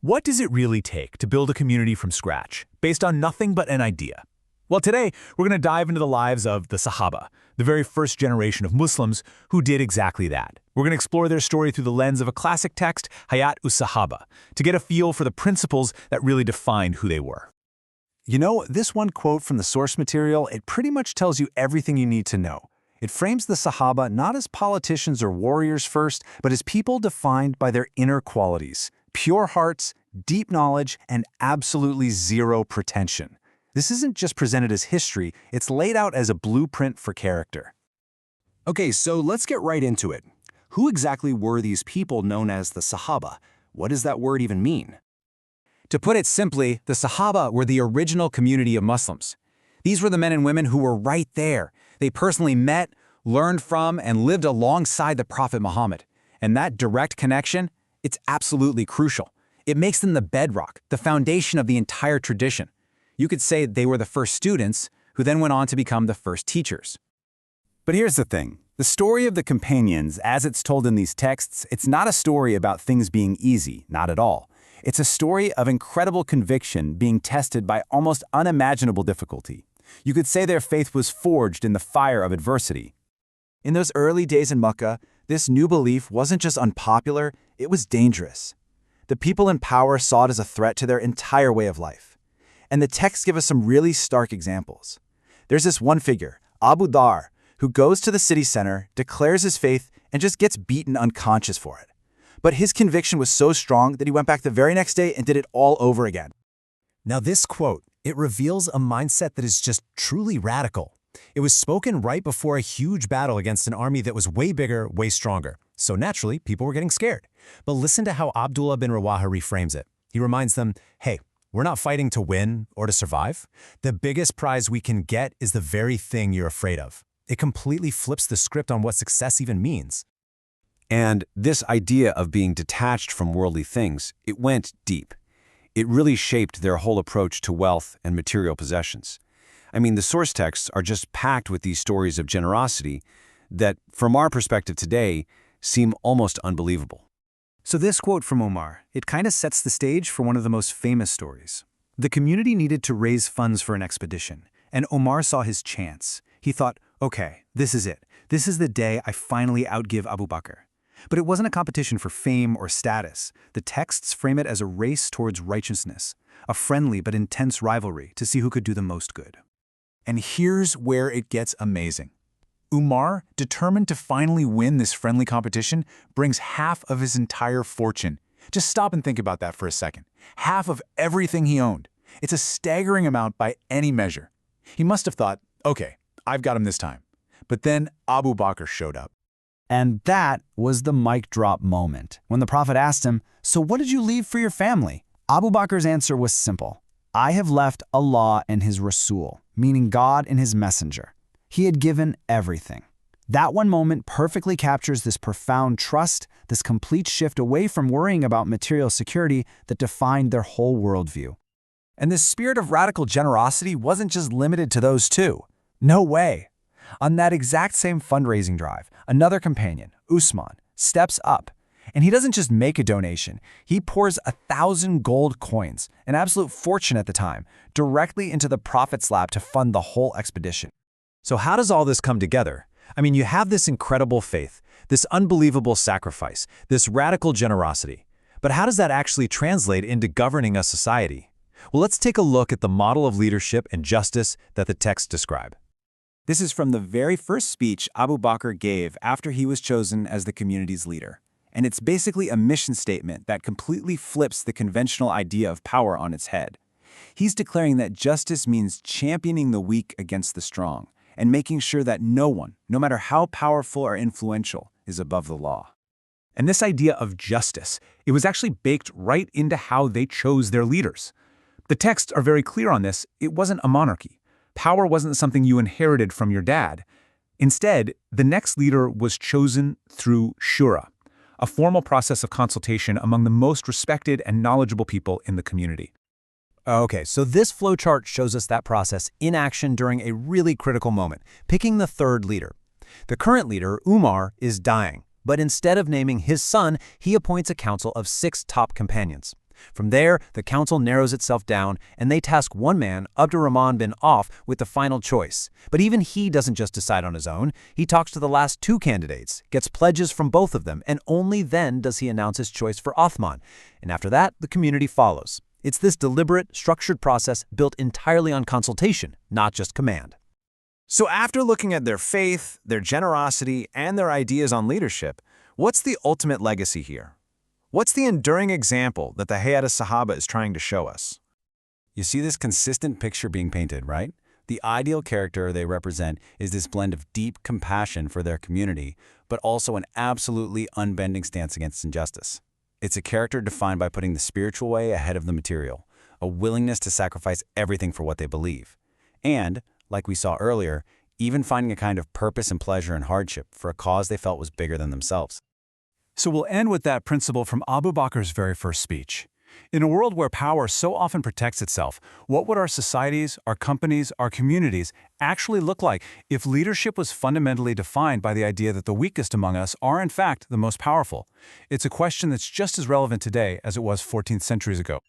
What does it really take to build a community from scratch, based on nothing but an idea? Well, today, we're going to dive into the lives of the Sahaba, the very first generation of Muslims who did exactly that. We're going to explore their story through the lens of a classic text, Hayatus Sahabah, to get a feel for the principles that really defined who they were. You know, this one quote from the source material, it pretty much tells you everything you need to know. It frames the Sahaba not as politicians or warriors first, but as people defined by their inner qualities, pure hearts, deep knowledge, and absolutely zero pretension. This isn't just presented as history, it's laid out as a blueprint for character. Okay, so let's get right into it. Who exactly were these people known as the Sahaba? What does that word even mean? To put it simply, the Sahaba were the original community of Muslims. These were the men and women who were right there. They personally met, learned from, and lived alongside the Prophet Muhammad. And that direct connection, it's absolutely crucial. It makes them the bedrock, the foundation of the entire tradition. You could say they were the first students, who then went on to become the first teachers. But here's the thing. The story of the companions, as it's told in these texts, it's not a story about things being easy, not at all. It's a story of incredible conviction being tested by almost unimaginable difficulty. You could say their faith was forged in the fire of adversity. In those early days in Mecca, this new belief wasn't just unpopular, it was dangerous. The people in power saw it as a threat to their entire way of life. And the texts give us some really stark examples. There's this one figure, Abu Dhar, who goes to the city center, declares his faith, and just gets beaten unconscious for it. But his conviction was so strong that he went back the very next day and did it all over again. Now this quote, it reveals a mindset that is just truly radical. It was spoken right before a huge battle against an army that was way bigger, way stronger. So naturally, people were getting scared. But listen to how Abdullah bin Rawaha reframes it. He reminds them, hey, we're not fighting to win or to survive. The biggest prize we can get is the very thing you're afraid of. It completely flips the script on what success even means. And this idea of being detached from worldly things, it went deep. It really shaped their whole approach to wealth and material possessions. I mean, the source texts are just packed with these stories of generosity that, from our perspective today, seem almost unbelievable. So this quote from Omar, it kind of sets the stage for one of the most famous stories. The community needed to raise funds for an expedition, and Omar saw his chance. He thought, okay, this is it. This is the day I finally outgive Abu Bakr. But it wasn't a competition for fame or status. The texts frame it as a race towards righteousness, a friendly but intense rivalry to see who could do the most good. And here's where it gets amazing. Umar, determined to finally win this friendly competition, brings half of his entire fortune. Just stop and think about that for a second. Half of everything he owned. It's a staggering amount by any measure. He must have thought, okay, I've got him this time. But then Abu Bakr showed up. And that was the mic drop moment. When the Prophet asked him, so what did you leave for your family? Abu Bakr's answer was simple. I have left Allah and His Rasul, meaning God and His Messenger. He had given everything. That one moment perfectly captures this profound trust, this complete shift away from worrying about material security that defined their whole worldview. And this spirit of radical generosity wasn't just limited to those two. No way. On that exact same fundraising drive, another companion, Usman, steps up. And he doesn't just make a donation, he pours 1,000 gold coins, an absolute fortune at the time, directly into the Prophet's lap to fund the whole expedition. So how does all this come together? I mean, you have this incredible faith, this unbelievable sacrifice, this radical generosity. But how does that actually translate into governing a society? Well, let's take a look at the model of leadership and justice that the texts describe. This is from the very first speech Abu Bakr gave after he was chosen as the community's leader. And it's basically a mission statement that completely flips the conventional idea of power on its head. He's declaring that justice means championing the weak against the strong and making sure that no one, no matter how powerful or influential, is above the law. And this idea of justice, it was actually baked right into how they chose their leaders. The texts are very clear on this. It wasn't a monarchy. Power wasn't something you inherited from your dad. Instead, the next leader was chosen through shura, a formal process of consultation among the most respected and knowledgeable people in the community. Okay, so this flowchart shows us that process in action during a really critical moment, picking the third leader. The current leader, Umar, is dying, but instead of naming his son, he appoints a council of 6 top companions. From there, the council narrows itself down, and they task one man, Abdurrahman bin Auf, with the final choice. But even he doesn't just decide on his own. He talks to the last two candidates, gets pledges from both of them, and only then does he announce his choice for Othman. And after that, the community follows. It's this deliberate, structured process built entirely on consultation, not just command. So after looking at their faith, their generosity, and their ideas on leadership, what's the ultimate legacy here? What's the enduring example that the Hayatus Sahabah is trying to show us? You see this consistent picture being painted, right? The ideal character they represent is this blend of deep compassion for their community, but also an absolutely unbending stance against injustice. It's a character defined by putting the spiritual way ahead of the material, a willingness to sacrifice everything for what they believe. And, like we saw earlier, even finding a kind of purpose and pleasure in hardship for a cause they felt was bigger than themselves. So we'll end with that principle from Abu Bakr's very first speech. In a world where power so often protects itself, what would our societies, our companies, our communities actually look like if leadership was fundamentally defined by the idea that the weakest among us are in fact the most powerful? It's a question that's just as relevant today as it was 14 centuries ago.